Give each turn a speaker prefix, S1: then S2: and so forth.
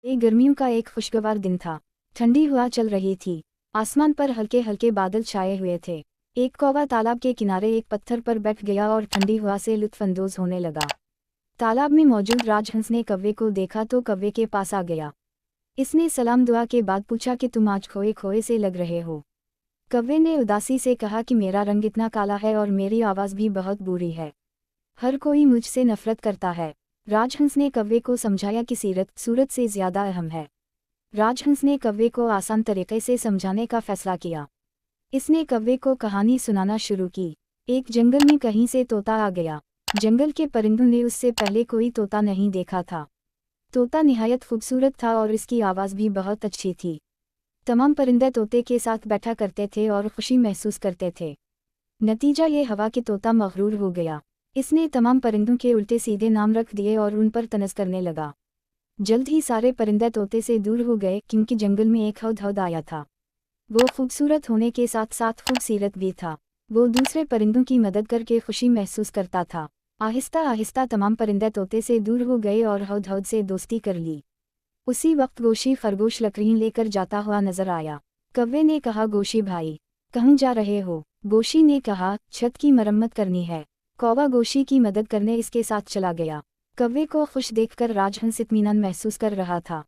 S1: ये गर्मियों का एक खुशगवार दिन था। ठंडी हवा चल रही थी। आसमान पर हल्के हल्के बादल छाए हुए थे। एक कौवा तालाब के किनारे एक पत्थर पर बैठ गया और ठंडी हवा से लुत्फानंदोज होने लगा। तालाब में मौजूद राजहंस ने कौवे को देखा तो कौवे के पास आ गया। इसने सलाम दुआ के बाद पूछा कि तुम आज खोए खोए से लग रहे हो। कौवे ने उदासी से कहा कि मेरा रंग इतना काला है और मेरी आवाज़ भी बहुत बुरी है। हर कोई मुझसे नफरत करता है। राजहंस ने कौवे को समझाया कि सूरत से ज़्यादा अहम है। राजहंस ने कौवे को आसान तरीके से समझाने का फैसला किया। इसने कौवे को कहानी सुनाना शुरू की। एक जंगल में कहीं से तोता आ गया। जंगल के परिंदों ने उससे पहले कोई तोता नहीं देखा था। तोता निहायत खूबसूरत था और इसकी आवाज़ भी बहुत अच्छी थी। तमाम परिंदे तोते के साथ बैठा करते थे और खुशी महसूस करते थे। नतीजा ये हुआ कि तोता मगरूर हो गया। इसने तमाम परिंदों के उल्टे सीधे नाम रख दिए और उन पर तनज़ करने लगा। जल्द ही सारे परिंदे तोते से दूर हो गए क्योंकि जंगल में एक हुदहुद आया था। वो खूबसूरत होने के साथ साथ खूबसीरत भी था। वो दूसरे परिंदों की मदद करके खुशी महसूस करता था। आहिस्ता आहिस्ता तमाम परिंदे तोते से दूर हो गए और हुदहुद से दोस्ती कर ली। उसी वक्त गोशी खरगोश लकड़ियाँ लेकर जाता हुआ नजर आया। कौवे ने कहा, गोशी भाई, कहाँ जा रहे हो? गोशी ने कहा, छत की मरम्मत करनी है। कौवा गोशी की मदद करने इसके साथ चला गया। कौवे को खुश देखकर राजहंस इत्मीनान महसूस कर रहा था।